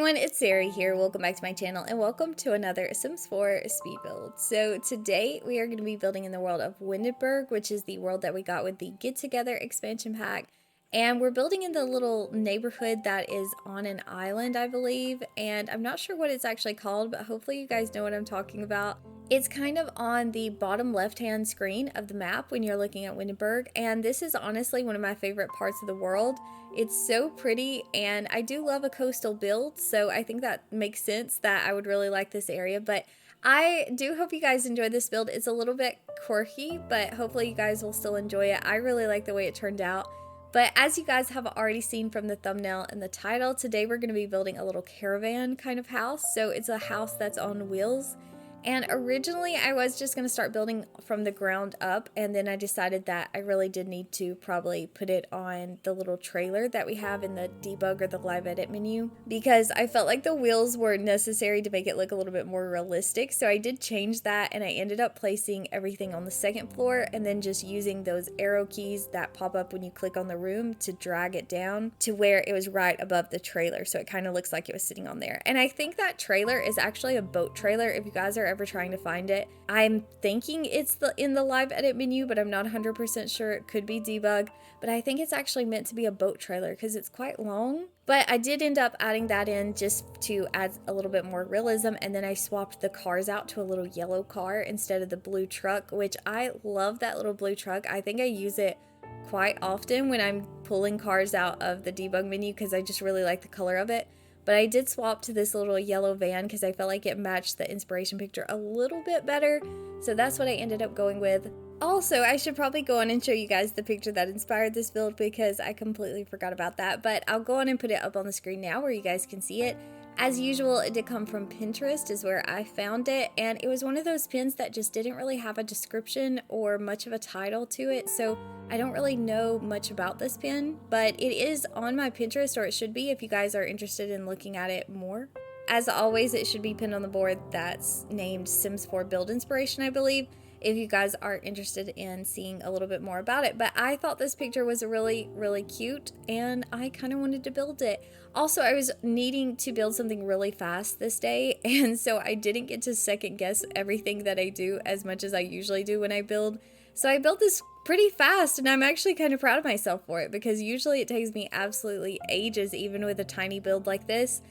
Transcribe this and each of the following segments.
everyone, it's Sarah here. Welcome back to my channel and welcome to another Sims 4 speed build. So today we are going to be building in the world of Windenburg, which is the world that we got with the Get Together expansion pack. And we're building in the little neighborhood that is on an island, I believe. And I'm not sure what it's actually called, but hopefully you guys know what I'm talking about. It's kind of on the bottom left-hand screen of the map when you're looking at Windenburg. And this is honestly one of my favorite parts of the world. It's so pretty, and I do love a coastal build, so I think that makes sense that I would really like this area. But I do hope you guys enjoy this build. It's a little bit quirky, but hopefully you guys will still enjoy it. I really like the way it turned out. But as you guys have already seen from the thumbnail and the title, today we're going to be building a little caravan kind of house. So it's a house that's on wheels. And originally I was just going to start building from the ground up, and then I decided that I really did need to probably put it on the little trailer that we have in the debug or the live edit menu, because I felt like the wheels were necessary to make it look a little bit more realistic. So I did change that, and I ended up placing everything on the second floor and then just using those arrow keys that pop up when you click on the room to drag it down to where it was right above the trailer, so it kind of looks like it was sitting on there. And I think that trailer is actually a boat trailer if you guys are ever trying to find it. I'm thinking it's in the live edit menu, but I'm not 100% sure. It could be debug, but I think it's actually meant to be a boat trailer because it's quite long. But I did end up adding that in just to add a little bit more realism, and then I swapped the cars out to a little yellow car instead of the blue truck, which I love that little blue truck. I think I use it quite often when I'm pulling cars out of the debug menu because I just really like the color of it. But I did swap to this little yellow van because I felt like it matched the inspiration picture a little bit better. So that's what I ended up going with. Also, I should probably go on and show you guys the picture that inspired this build because I completely forgot about that. But I'll go on and put it up on the screen now where you guys can see it. As usual, it did come from Pinterest is where I found it, and it was one of those pins that just didn't really have a description or much of a title to it, so I don't really know much about this pin, but it is on my Pinterest, or it should be if you guys are interested in looking at it more. As always, it should be pinned on the board that's named Sims 4 Build Inspiration, I believe, if you guys are interested in seeing a little bit more about it. But I thought this picture was really, really cute, and I kind of wanted to build it. Also, I was needing to build something really fast this day, and so I didn't get to second guess everything that I do as much as I usually do when I build. So I built this pretty fast, and I'm actually kind of proud of myself for it because usually it takes me absolutely ages, even with a tiny build like this.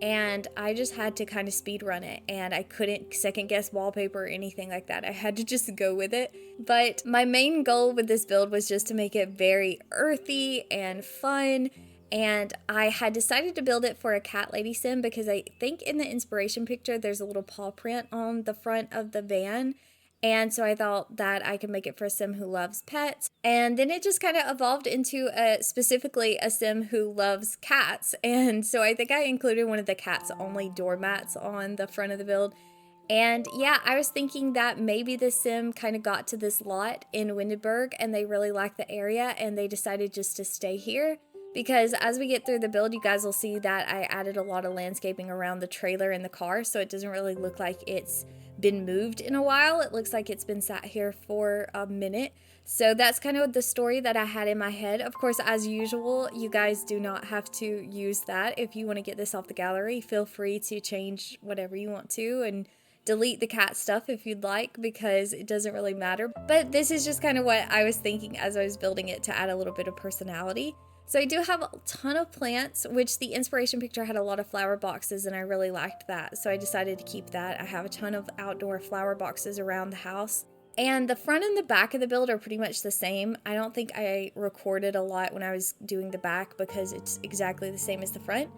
And I just had to kind of speed run it, and I couldn't second guess wallpaper or anything like that. I had to just go with it. But my main goal with this build was just to make it very earthy and fun. And I had decided to build it for a cat lady sim because I think in the inspiration picture there's a little paw print on the front of the van. And so I thought that I could make it for a sim who loves pets. And then it just kind of evolved into specifically a sim who loves cats. And so I think I included one of the cats only doormats on the front of the build. And yeah, I was thinking that maybe the sim kind of got to this lot in Windenburg and they really liked the area and they decided just to stay here. Because as we get through the build, you guys will see that I added a lot of landscaping around the trailer and the car, so it doesn't really look like it's been moved in a while. It looks like it's been sat here for a minute. So that's kind of the story that I had in my head. Of course, as usual, you guys do not have to use that. If you want to get this off the gallery, feel free to change whatever you want to and delete the cat stuff if you'd like, because it doesn't really matter. But this is just kind of what I was thinking as I was building it to add a little bit of personality. So I do have a ton of plants, which the inspiration picture had a lot of flower boxes, and I really liked that. So I decided to keep that. I have a ton of outdoor flower boxes around the house. And the front and the back of the build are pretty much the same. I don't think I recorded a lot when I was doing the back because it's exactly the same as the front.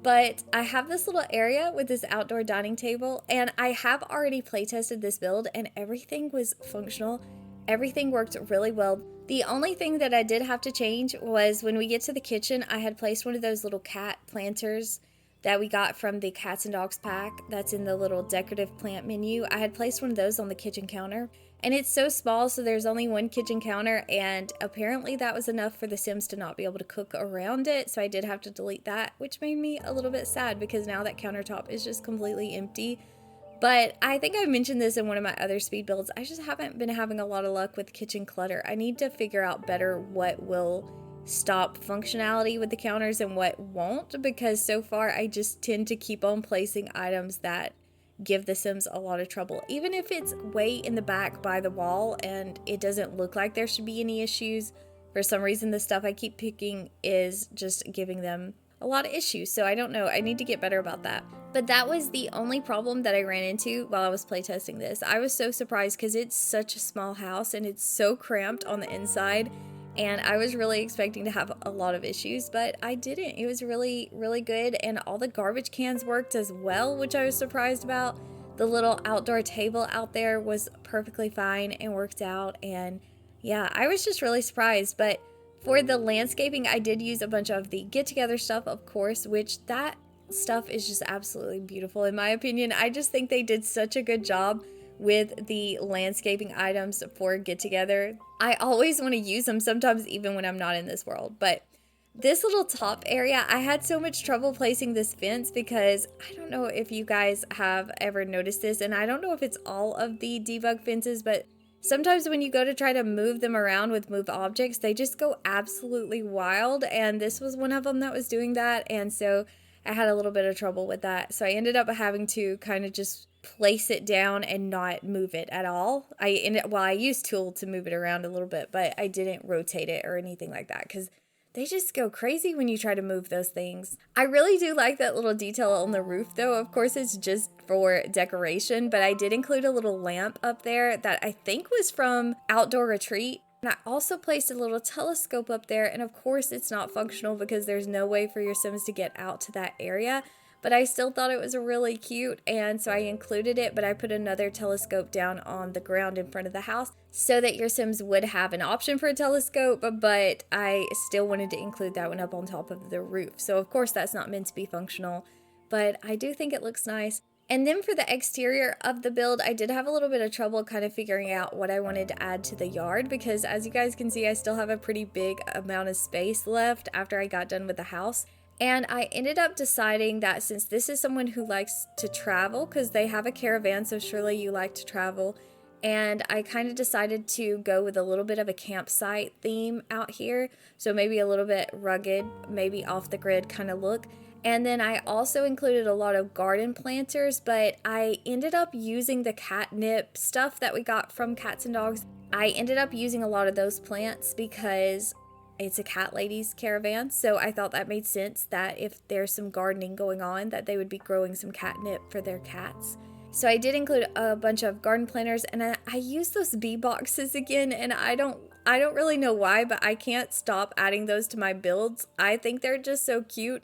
But I have this little area with this outdoor dining table, and I have already playtested this build and everything was functional. Everything worked really well. The only thing that I did have to change was when we get to the kitchen, I had placed one of those little cat planters that we got from the Cats and Dogs pack that's in the little decorative plant menu. I had placed one of those on the kitchen counter, and it's so small, so there's only one kitchen counter, and apparently that was enough for the Sims to not be able to cook around it, so I did have to delete that, which made me a little bit sad because now that countertop is just completely empty. But I think I mentioned this in one of my other speed builds. I just haven't been having a lot of luck with kitchen clutter. I need to figure out better what will stop functionality with the counters and what won't, because so far I just tend to keep on placing items that give the Sims a lot of trouble. Even if it's way in the back by the wall and it doesn't look like there should be any issues, for some reason the stuff I keep picking is just giving them a lot of issues. So I don't know, I need to get better about that. But that was the only problem that I ran into while I was playtesting this. I was so surprised because it's such a small house and it's so cramped on the inside, and I was really expecting to have a lot of issues, but I didn't. It was really, really good, and all the garbage cans worked as well, which I was surprised about. The little outdoor table out there was perfectly fine and worked out, and yeah, I was just really surprised. But for the landscaping, I did use a bunch of the get-together stuff, of course, which that stuff is just absolutely beautiful in my opinion. I just think they did such a good job with the landscaping items for get together. I always want to use them, sometimes even when I'm not in this world. But this little top area, I had so much trouble placing this fence because I don't know if you guys have ever noticed this, and I don't know if it's all of the debug fences, but sometimes when you go to try to move them around with move objects, they just go absolutely wild, and this was one of them that was doing that, and so I had a little bit of trouble with that. So I ended up having to kind of just place it down and not move it at all. I used T.O.O.L to move it around a little bit, but I didn't rotate it or anything like that because they just go crazy when you try to move those things. I really do like that little detail on the roof though. Of course it's just for decoration, but I did include a little lamp up there that I think was from Outdoor Retreat. And I also placed a little telescope up there, and of course it's not functional because there's no way for your Sims to get out to that area. But I still thought it was really cute, and so I included it, but I put another telescope down on the ground in front of the house so that your Sims would have an option for a telescope, but I still wanted to include that one up on top of the roof. So of course that's not meant to be functional, but I do think it looks nice. And then for the exterior of the build, I did have a little bit of trouble kind of figuring out what I wanted to add to the yard because as you guys can see, I still have a pretty big amount of space left after I got done with the house. And I ended up deciding that since this is someone who likes to travel, because they have a caravan, so surely you like to travel, and I kind of decided to go with a little bit of a campsite theme out here, so maybe a little bit rugged, maybe off the grid kind of look. And then I also included a lot of garden planters, but I ended up using the catnip stuff that we got from Cats and Dogs. I ended up using a lot of those plants because it's a cat lady's caravan, so I thought that made sense that if there's some gardening going on that they would be growing some catnip for their cats. So I did include a bunch of garden planters, and I used those bee boxes again, and I don't really know why, but I can't stop adding those to my builds. I think they're just so cute,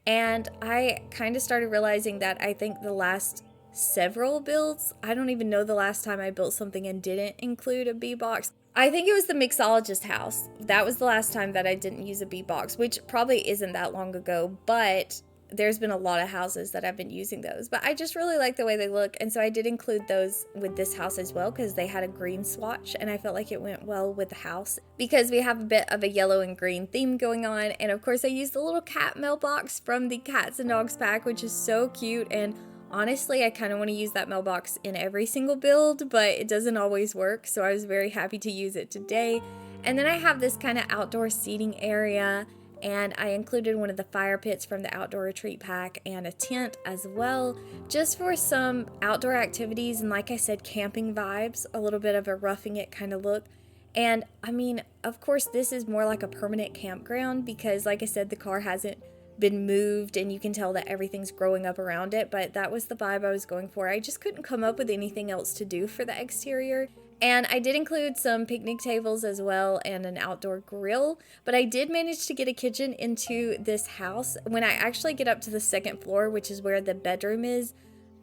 and I kind of started realizing that I think the last several builds, I don't even know the last time I built something and didn't include a bee box. I think it was the mixologist house. That was the last time that I didn't use a bee box, which probably isn't that long ago, but there's been a lot of houses that I've been using those. But I just really like the way they look, and so I did include those with this house as well because they had a green swatch, and I felt like it went well with the house because we have a bit of a yellow and green theme going on. And of course I used the little cat mailbox from the Cats and Dogs pack, which is so cute, and honestly, I kind of want to use that mailbox in every single build, but it doesn't always work, so I was very happy to use it today. And then I have this kind of outdoor seating area, and I included one of the fire pits from the Outdoor Retreat pack and a tent as well, just for some outdoor activities and, like I said, camping vibes, a little bit of a roughing it kind of look. And I mean, of course, this is more like a permanent campground because, like I said, the car hasn't been moved and you can tell that everything's growing up around it, but that was the vibe I was going for. I just couldn't come up with anything else to do for the exterior. And I did include some picnic tables as well and an outdoor grill, but I did manage to get a kitchen into this house. When I actually get up to the second floor, which is where the bedroom is,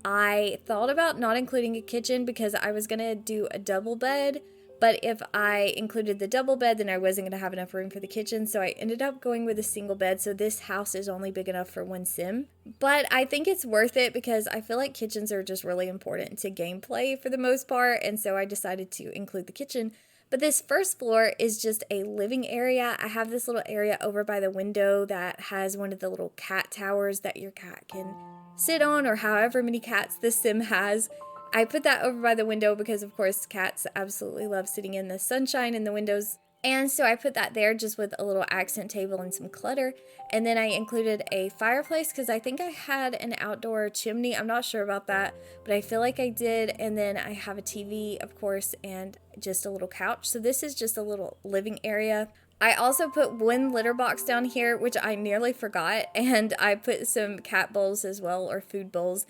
I thought about not including a kitchen because I was gonna do a double bed, but if I included the double bed, then I wasn't going to have enough room for the kitchen, so I ended up going with a single bed, so this house is only big enough for one Sim. But I think it's worth it because I feel like kitchens are just really important to gameplay for the most part, and so I decided to include the kitchen. But this first floor is just a living area. I have this little area over by the window that has one of the little cat towers that your cat can sit on, or however many cats this Sim has. I put that over by the window because, of course, cats absolutely love sitting in the sunshine and the windows And so I put that there just with a little accent table and some clutter. And then I included a fireplace because I think I had an outdoor chimney. I'm not sure about that, but I feel like I did. And then I have a TV, of course, and just a little couch. So this is just a little living area. I also put one litter box down here, which I nearly forgot. And I put some cat bowls as well, or food bowls.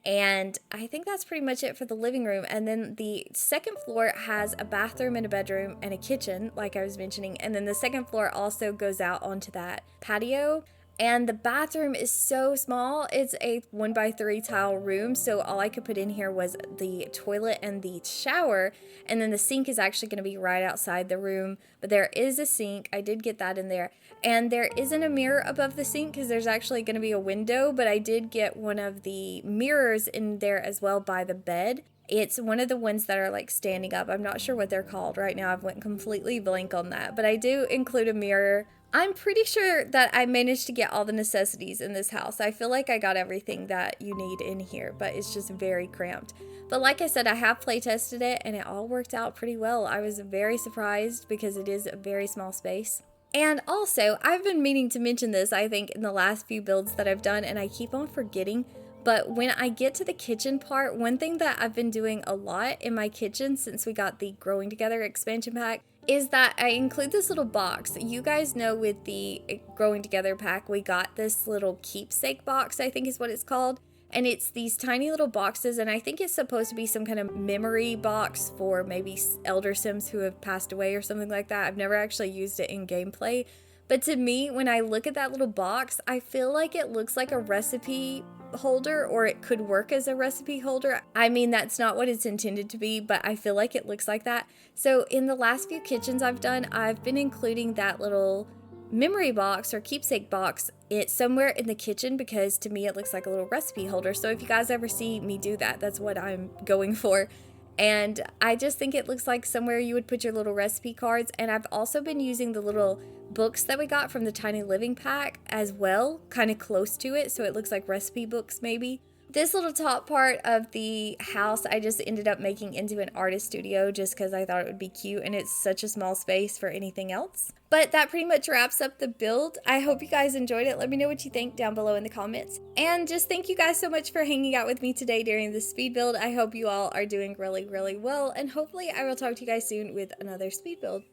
And I think that's pretty much it for the living room. And then the second floor has a bathroom and a bedroom and a kitchen, like I was mentioning. And then the second floor also goes out onto that patio. And the bathroom is so small. It's a 1x3 tile room. So all I could put in here was the toilet and the shower. And then the sink is actually going to be right outside the room. But there is a sink. I did get that in there. And there isn't a mirror above the sink because there's actually going to be a window. But I did get one of the mirrors in there as well by the bed. It's one of the ones that are like standing up. I'm not sure what they're called right now. I've went completely blank on that. But I do include a mirror. I'm pretty sure that I managed to get all the necessities in this house. I feel like I got everything that you need in here, but it's just very cramped. But like I said, I have play tested it and it all worked out pretty well. I was very surprised because it is a very small space. And also, I've been meaning to mention this, I think, in the last few builds that I've done, and I keep on forgetting. But when I get to the kitchen part, one thing that I've been doing a lot in my kitchen since we got the Growing Together expansion pack is that I include this little box. You guys know with the Growing Together pack, we got this little keepsake box, I think is what it's called. And it's these tiny little boxes, and I think it's supposed to be some kind of memory box for maybe elder Sims who have passed away or something like that. I've never actually used it in gameplay. But to me, when I look at that little box, I feel like it looks like a recipe holder, or it could work as a recipe holder. I mean, that's not what it's intended to be, but I feel like it looks like that. So in the last few kitchens I've done, I've been including that little memory box or keepsake box it's somewhere in the kitchen because to me it looks like a little recipe holder. So if you guys ever see me do that, that's what I'm going for. And I just think it looks like somewhere you would put your little recipe cards. And I've also been using the little books that we got from the Tiny Living pack as well, kind of close to it, so it looks like recipe books maybe. This little top part of the house I just ended up making into an artist studio just because I thought it would be cute, and it's such a small space for anything else. But that pretty much wraps up the build. I hope you guys enjoyed it. Let me know what you think down below in the comments. And just thank you guys so much for hanging out with me today during this speed build. I hope you all are doing really, really well, and hopefully I will talk to you guys soon with another speed build.